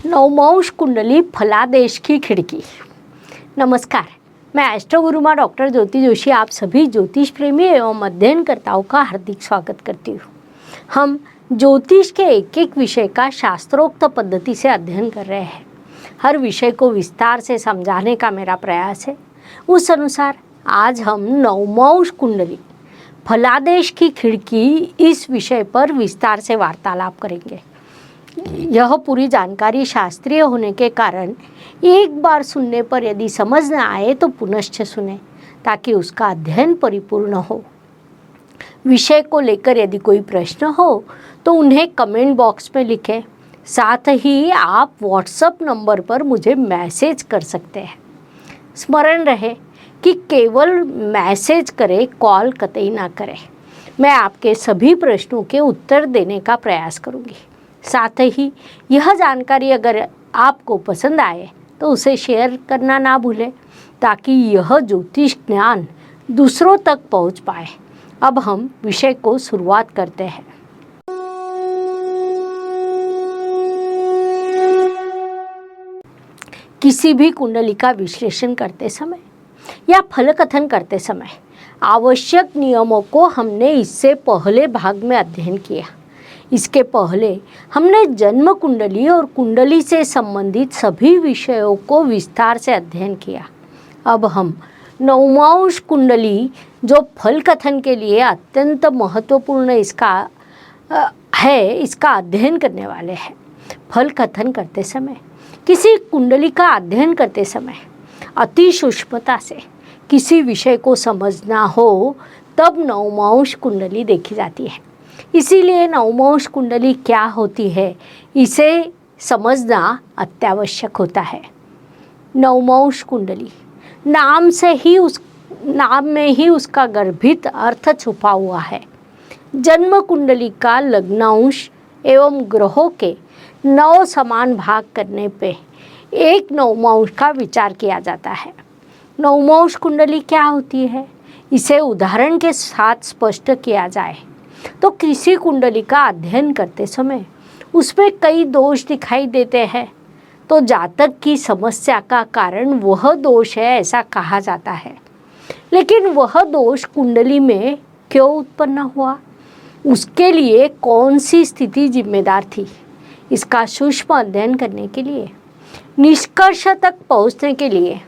नवमांश कुंडली फलादेश की खिड़की। नमस्कार, मैं एस्ट्रो गुरुमा डॉक्टर ज्योति जोशी आप सभी ज्योतिष प्रेमी एवं अध्ययनकर्ताओं का हार्दिक स्वागत करती हूँ। हम ज्योतिष के एक एक विषय का शास्त्रोक्त पद्धति से अध्ययन कर रहे हैं। हर विषय को विस्तार से समझाने का मेरा प्रयास है। उस अनुसार आज हम नवमांश कुंडली फलादेश की खिड़की इस विषय पर विस्तार से वार्तालाप करेंगे। यह पूरी जानकारी शास्त्रीय होने के कारण एक बार सुनने पर यदि समझ न आए तो पुनश्च सुने, ताकि उसका अध्ययन परिपूर्ण हो। विषय को लेकर यदि कोई प्रश्न हो तो उन्हें कमेंट बॉक्स में लिखें। साथ ही आप व्हाट्सएप नंबर पर मुझे मैसेज कर सकते हैं। स्मरण रहे कि केवल मैसेज करें, कॉल कतई ना करें। मैं आपके सभी प्रश्नों के उत्तर देने का प्रयास करूंगी। साथ ही यह जानकारी अगर आपको पसंद आए तो उसे शेयर करना ना भूलें, ताकि यह ज्योतिष ज्ञान दूसरों तक पहुंच पाए। अब हम विषय को शुरुआत करते हैं। किसी भी कुंडली का विश्लेषण करते समय या फलकथन करते समय आवश्यक नियमों को हमने इससे पहले भाग में अध्ययन किया। इसके पहले हमने जन्म कुंडली और कुंडली से संबंधित सभी विषयों को विस्तार से अध्ययन किया। अब हम नवमांश कुंडली, जो फल कथन के लिए अत्यंत महत्वपूर्ण इसका अध्ययन करने वाले हैं। फल कथन करते समय, किसी कुंडली का अध्ययन करते समय अति सूक्ष्मता से किसी विषय को समझना हो तब नवमांश कुंडली देखी जाती है। इसीलिए नवमांश कुंडली क्या होती है, इसे समझना अत्यावश्यक होता है। नवमांश कुंडली नाम में ही उसका गर्भित अर्थ छुपा हुआ है। जन्म कुंडली का लग्नांश एवं ग्रहों के 9 समान भाग करने पे एक नवमांश का विचार किया जाता है। नवमांश कुंडली क्या होती है, इसे उदाहरण के साथ स्पष्ट किया जाए तो किसी कुंडली का अध्ययन करते समय उसमें कई दोष दिखाई देते हैं तो जातक की समस्या का कारण वह दोष है, ऐसा कहा जाता है। लेकिन वह दोष कुंडली में क्यों उत्पन्न हुआ, उसके लिए कौन सी स्थिति जिम्मेदार थी, इसका सूक्ष्म अध्ययन करने के लिए, निष्कर्ष तक पहुंचने के लिए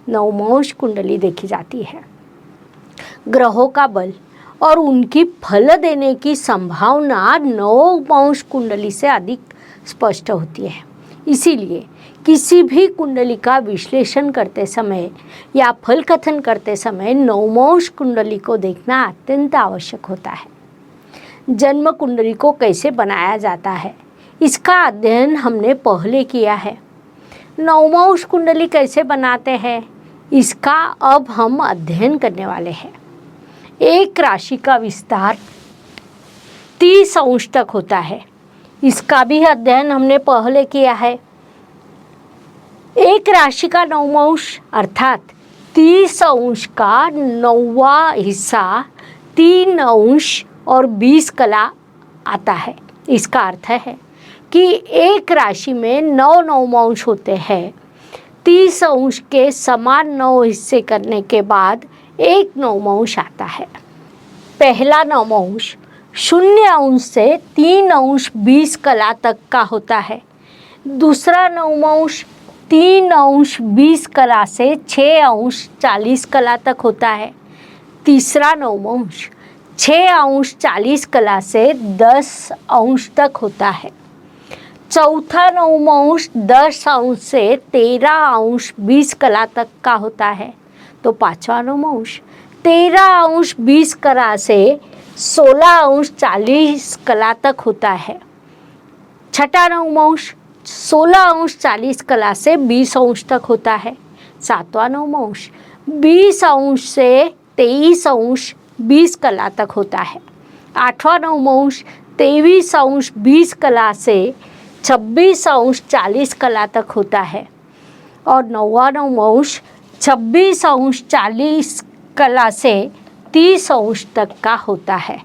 नवमांश कुंडली देखी जाती है। ग्रहों का बल और उनकी फल देने की संभावना नवमांश कुंडली से अधिक स्पष्ट होती है। इसीलिए किसी भी कुंडली का विश्लेषण करते समय या फल कथन करते समय नवमांश कुंडली को देखना अत्यंत आवश्यक होता है। जन्म कुंडली को कैसे बनाया जाता है, इसका अध्ययन हमने पहले किया है। नवमांश कुंडली कैसे बनाते हैं, इसका अब हम अध्ययन करने वाले हैं। एक राशि का विस्तार 30 अंश तक होता है, इसका भी अध्ययन हमने पहले किया है। एक राशि का नवमांश अर्थात 30 अंश का 9वां हिस्सा 3 अंश और 20 कला आता है। इसका अर्थ है कि एक राशि में 9 नवमांश होते हैं। 30 अंश के समान 9 हिस्से करने के बाद एक नवमांश आता है। पहला नवमांश 0 अंश से 3 अंश 20 कला तक का होता है। दूसरा नवमांश 3 अंश 20 कला से 6 अंश 40 कला तक होता है। तीसरा नवमांश 6 अंश 40 कला से 10 अंश तक होता है। चौथा नवमांश 10 अंश से 13 अंश 20 कला तक का होता है। तो पांचवा नवमांश 13 अंश 20 कला से 16 अंश 40 कला तक होता है। छठा नवमांश 16 अंश 40 कला से 20 अंश तक होता है। सातवां नवमांश 20 अंश से 23 अंश 20 कला तक होता है। आठवां नवमांश 23 अंश 20 कला से 26 अंश 40 कला तक होता है। और नौवां नवमांश 26 अंश 40 कला से 30 अंश तक का होता है।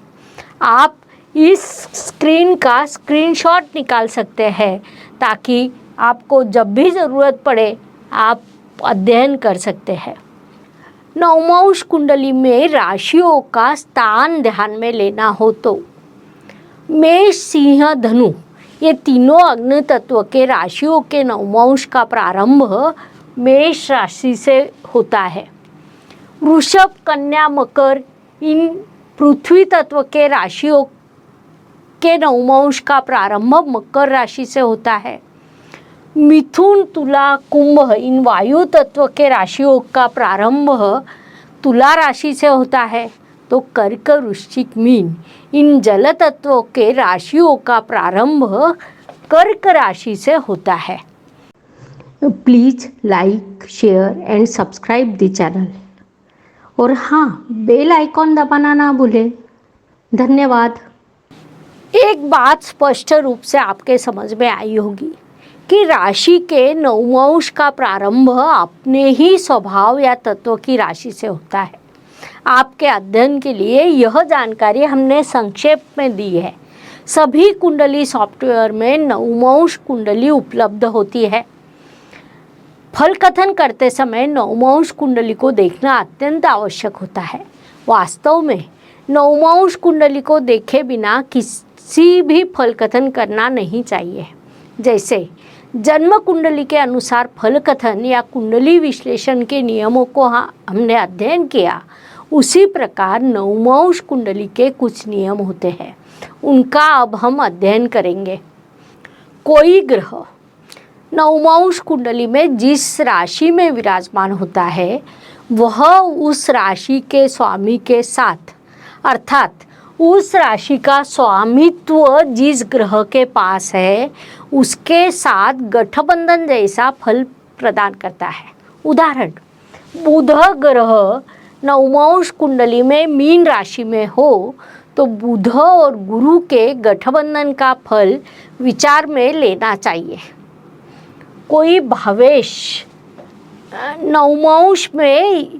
आप इस स्क्रीन का स्क्रीनशॉट निकाल सकते हैं ताकि आपको जब भी ज़रूरत पड़े आप अध्ययन कर सकते हैं। नवमांश कुंडली में राशियों का स्थान ध्यान में लेना हो तो मेष, सिंह, धनु ये तीनों अग्नि तत्व के राशियों के नवमांश का प्रारंभ मेष राशि से होता है। वृषभ, कन्या, मकर इन पृथ्वी तत्व के राशियों के नवमांश का प्रारंभ मकर राशि से होता है। मिथुन, तुला, कुंभ इन वायु तत्व के राशियों का प्रारंभ तुला राशि से होता है। तो कर्क, वृश्चिक, मीन इन जल तत्वों के राशियों का प्रारंभ कर्क राशि से होता है। Please like, share and subscribe the channel और हाँ, बेल आइकॉन दबाना ना भूलें। धन्यवाद। एक बात स्पष्ट रूप से आपके समझ में आई होगी कि राशि के नवमांश का प्रारंभ अपने ही स्वभाव या तत्व की राशि से होता है। आपके अध्ययन के लिए यह जानकारी हमने संक्षेप में दी है। सभी कुंडली सॉफ्टवेयर में नवमांश कुंडली उपलब्ध होती है। फल कथन करते समय नवमांश कुंडली को देखना अत्यंत आवश्यक होता है। वास्तव में नवमांश कुंडली को देखे बिना किसी भी फल कथन करना नहीं चाहिए। जैसे जन्म कुंडली के अनुसार फल कथन या कुंडली विश्लेषण के नियमों को हमने अध्ययन किया, उसी प्रकार नवमांश कुंडली के कुछ नियम होते हैं, उनका अब हम अध्ययन करेंगे। कोई ग्रह नवमांश कुंडली में जिस राशि में विराजमान होता है वह उस राशि के स्वामी के साथ, अर्थात उस राशि का स्वामित्व जिस ग्रह के पास है उसके साथ गठबंधन जैसा फल प्रदान करता है। उदाहरण, बुध ग्रह नवमांश कुंडली में मीन राशि में हो तो बुध और गुरु के गठबंधन का फल विचार में लेना चाहिए। कोई भावेश नवमांश में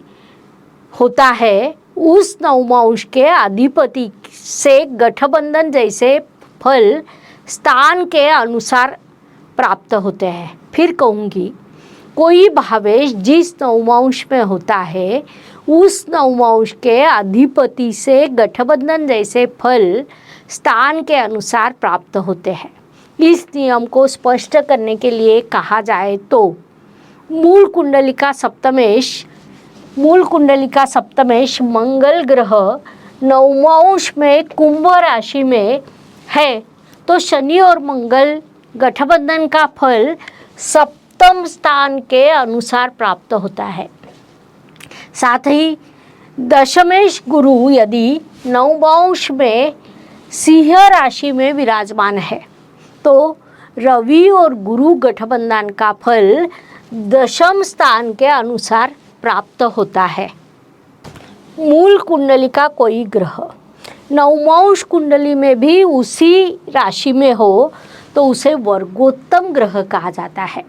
होता है, उस नवमांश के अधिपति से गठबंधन जैसे फल स्थान के अनुसार प्राप्त होते हैं। फिर कहूँगी, कोई भावेश जिस नवमांश में होता है उस नवमांश के अधिपति से गठबंधन जैसे फल स्थान के अनुसार प्राप्त होते हैं। इस नियम को स्पष्ट करने के लिए कहा जाए तो मूल कुंडली का सप्तमेश मंगल ग्रह नवमांश में कुंभ राशि में है तो शनि और मंगल गठबंधन का फल सप्तम स्थान के अनुसार प्राप्त होता है। साथ ही दशमेश गुरु यदि नवमांश में सिंह राशि में विराजमान है तो रवि और गुरु गठबंधन का फल दशम स्थान के अनुसार प्राप्त होता है। मूल कुंडली का कोई ग्रह नवमांश कुंडली में भी उसी राशि में हो तो उसे वर्गोत्तम ग्रह कहा जाता है।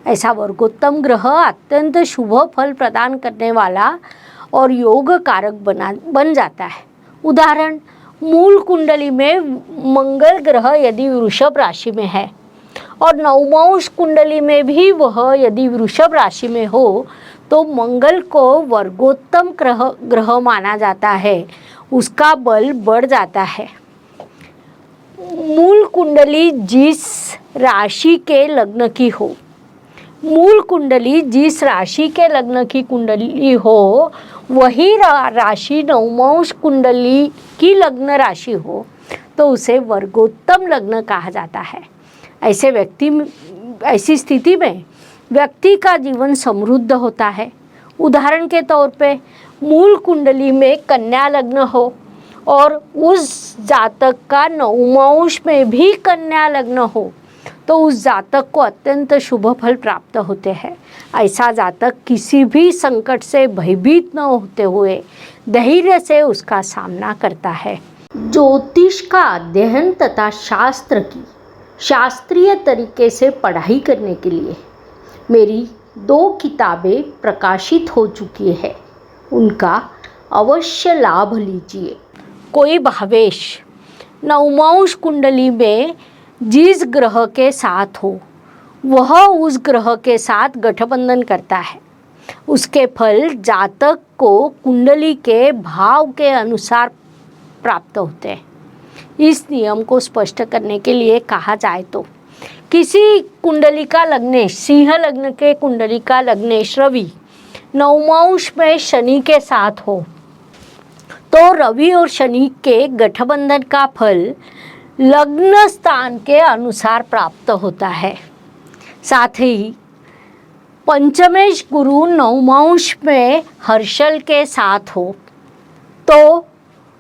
ऐसा वर्गोत्तम ग्रह अत्यंत शुभ फल प्रदान करने वाला और योग कारक बन जाता है। उदाहरण, मूल कुंडली में मंगल ग्रह यदि वृषभ राशि में है और नवमांश कुंडली में भी वह यदि वृषभ राशि में हो तो मंगल को वर्गोत्तम ग्रह माना जाता है, उसका बल बढ़ जाता है। मूल कुंडली जिस राशि के लग्न की हो, मूल कुंडली जिस राशि के लग्न की कुंडली हो वही राशि नवमांश कुंडली की लग्न राशि हो तो उसे वर्गोत्तम लग्न कहा जाता है। ऐसी स्थिति में व्यक्ति का जीवन समृद्ध होता है। उदाहरण के तौर पे मूल कुंडली में कन्या लग्न हो और उस जातक का नवमांश में भी कन्या लग्न हो तो उस जातक को अत्यंत शुभ फल प्राप्त होते हैं। ऐसा जातक किसी भी संकट से भयभीत न होते हुए धैर्य से उसका सामना करता है। ज्योतिष का अध्ययन तथा शास्त्र की शास्त्रीय तरीके से पढ़ाई करने के लिए मेरी 2 किताबें प्रकाशित हो चुकी है, उनका अवश्य लाभ लीजिए। कोई भावेश नवमांश कुंडली में जिस ग्रह के साथ हो वह उस ग्रह के साथ गठबंधन करता है। उसके फल जातक को कुंडली के भाव के अनुसार प्राप्त होते हैं। इस नियम को स्पष्ट करने के लिए कहा जाए तो किसी कुंडली का लग्नेश, सिंह लग्न के कुंडली का लग्नेश रवि नवमांश में शनि के साथ हो तो रवि और शनि के गठबंधन का फल लग्न स्थान के अनुसार प्राप्त होता है। साथ ही पंचमेश गुरु नवमांश में हर्षल के साथ हो तो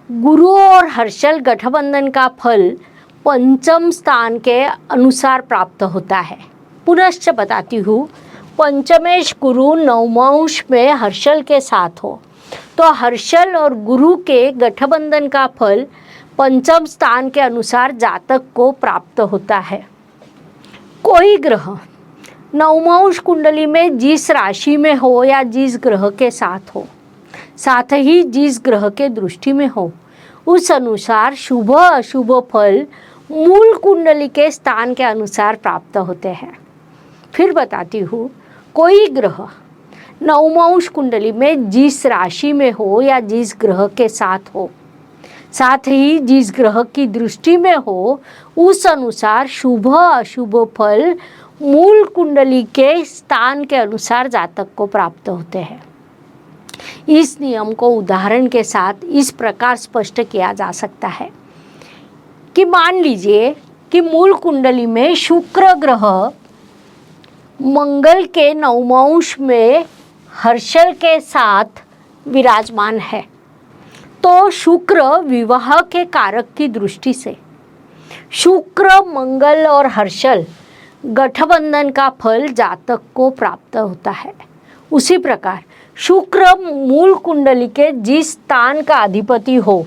गुरु और हर्षल गठबंधन का फल पंचम स्थान के अनुसार प्राप्त होता है। पुनश्च बताती हूँ, पंचमेश गुरु नवमांश में हर्षल के साथ हो तो हर्षल और गुरु के गठबंधन का फल पंचम स्थान के अनुसार जातक को प्राप्त होता है। कोई ग्रह नवमांश कुंडली में जिस राशि में हो या जिस ग्रह के साथ हो, साथ ही जिस ग्रह के दृष्टि में हो, उस अनुसार शुभ अशुभ फल मूल कुंडली के स्थान के अनुसार प्राप्त होते हैं। फिर बताती हूँ, कोई ग्रह नवमांश कुंडली में जिस राशि में हो या जिस ग्रह के साथ हो, साथ ही जिस ग्रह की दृष्टि में हो, उस अनुसार शुभ अशुभ फल मूल कुंडली के स्थान के अनुसार जातक को प्राप्त होते हैं। इस नियम को उदाहरण के साथ इस प्रकार स्पष्ट किया जा सकता है कि मान लीजिए कि मूल कुंडली में शुक्र ग्रह मंगल के नवमांश में हर्षल के साथ विराजमान है तो शुक्र विवाह के कारक की दृष्टि से शुक्र मंगल और हर्षल गठबंधन का फल जातक को प्राप्त होता है। उसी प्रकार शुक्र मूल कुंडली के जिस स्थान का अधिपति हो,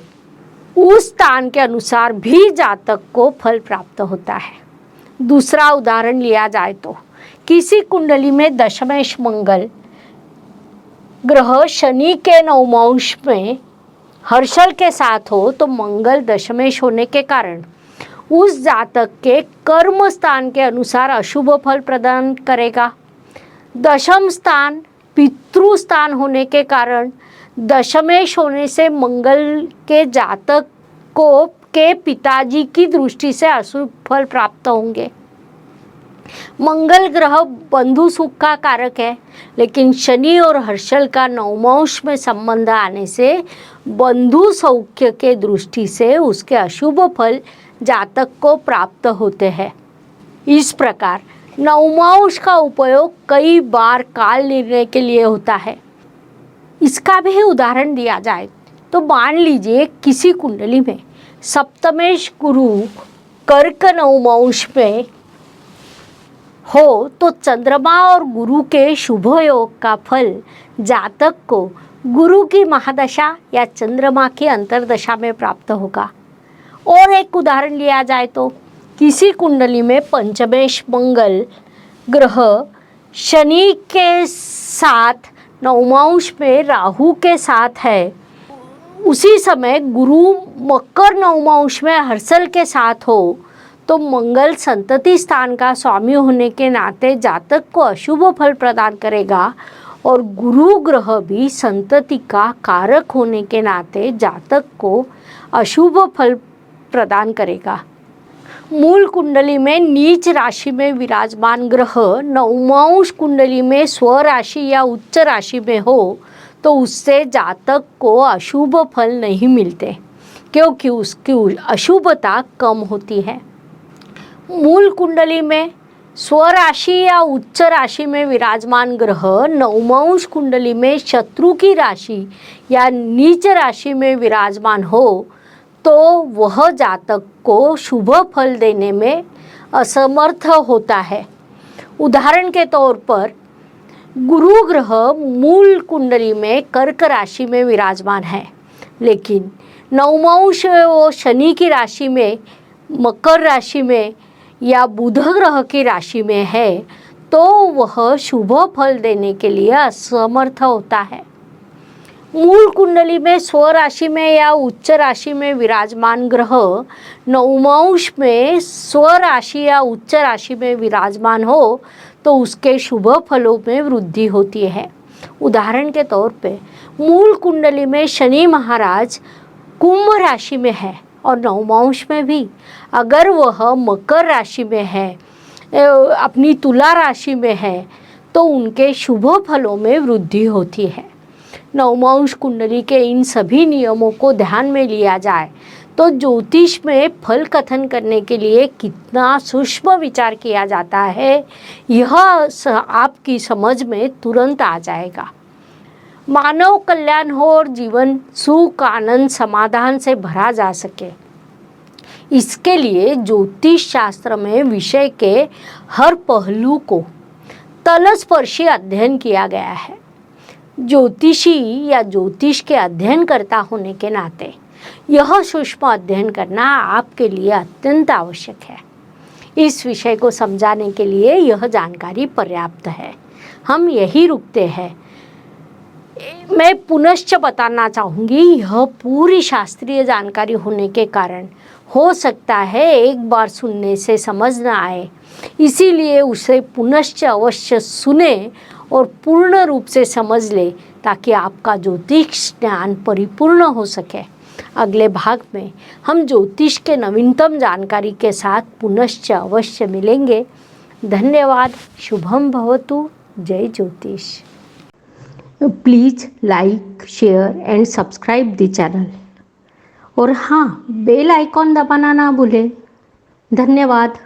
उस स्थान के अनुसार भी जातक को फल प्राप्त होता है। दूसरा उदाहरण लिया जाए तो किसी कुंडली में दशमेश मंगल ग्रह शनि के नवमांश में हर्षल के साथ हो तो मंगल दशमेश होने के कारण उस जातक के कर्म स्थान के अनुसार अशुभ फल प्रदान करेगा। दशम स्थान पितृ स्थान होने के कारण दशमेश होने से मंगल के जातक को के पिताजी की दृष्टि से अशुभ फल प्राप्त होंगे। मंगल ग्रह बंधु सुख का कारक है, लेकिन शनि और हर्षल का नवमांश में संबंध आने से बंधु सौख्य के दृष्टि से उसके अशुभ फल जातक को प्राप्त होते हैं। इस प्रकार नवमांश का उपयोग कई बार काल निर्णय के लिए होता है। इसका भी उदाहरण दिया जाए तो मान लीजिए किसी कुंडली में सप्तमेश गुरु कर्क नवमांश में हो तो चंद्रमा और गुरु के शुभ योग का फल जातक को गुरु की महादशा या चंद्रमा की अंतर्दशा में प्राप्त होगा। और एक उदाहरण लिया जाए तो किसी कुंडली में पंचमेश मंगल ग्रह शनि के साथ नवमांश में राहु के साथ है, उसी समय गुरु मकर नवमांश में हर्षल के साथ हो तो मंगल संतति स्थान का स्वामी होने के नाते जातक को अशुभ फल प्रदान करेगा और गुरु ग्रह भी संतति का कारक होने के नाते जातक को अशुभ फल प्रदान करेगा। मूल कुंडली में नीच राशि में विराजमान ग्रह नवमांश कुंडली में स्वराशि या उच्च राशि में हो तो उससे जातक को अशुभ फल नहीं मिलते, क्योंकि उसकी अशुभता कम होती है। मूल कुंडली में स्वराशि या उच्च राशि में विराजमान ग्रह नवमांश कुंडली में शत्रु की राशि या नीच राशि में विराजमान हो तो वह जातक को शुभ फल देने में असमर्थ होता है। उदाहरण के तौर पर गुरु ग्रह मूल कुंडली में कर्क राशि में विराजमान है, लेकिन नवमांश वो शनि की राशि में, मकर राशि में या बुध ग्रह की राशि में है तो वह शुभ फल देने के लिए असमर्थ होता है। मूल कुंडली में स्वराशि में या उच्च राशि में विराजमान ग्रह नवमांश में स्वराशि या उच्च राशि में विराजमान हो तो उसके शुभ फलों में वृद्धि होती है। उदाहरण के तौर पे मूल कुंडली में शनि महाराज कुंभ राशि में है और नवमांश में भी, अगर वह मकर राशि में है, अपनी तुला राशि में है, तो उनके शुभ फलों में वृद्धि होती है। नवमांश कुंडली के इन सभी नियमों को ध्यान में लिया जाए तो ज्योतिष में फल कथन करने के लिए कितना सूक्ष्म विचार किया जाता है यह आपकी समझ में तुरंत आ जाएगा। मानव कल्याण हो और जीवन सुख आनंद समाधान से भरा जा सके, इसके लिए ज्योतिष शास्त्र में विषय के हर पहलू को तलस्पर्शी अध्ययन किया गया है। ज्योतिषी या ज्योतिष के अध्ययन करता होने के नाते यह सूक्ष्म अध्ययन करना आपके लिए अत्यंत आवश्यक है। इस विषय को समझाने के लिए यह जानकारी पर्याप्त है। हम यही रुकते हैं। मैं पुनश्च बताना चाहूँगी, यह पूरी शास्त्रीय जानकारी होने के कारण हो सकता है एक बार सुनने से समझ न आए, इसीलिए उसे पुनश्च अवश्य सुने और पूर्ण रूप से समझ ले ताकि आपका ज्योतिष ज्ञान परिपूर्ण हो सके। अगले भाग में हम ज्योतिष के नवीनतम जानकारी के साथ पुनश्च अवश्य मिलेंगे। धन्यवाद। शुभम भवतु। जय ज्योतिष। Please like share and subscribe the channel और हाँ, बेल आइकॉन दबाना ना भूलें। धन्यवाद।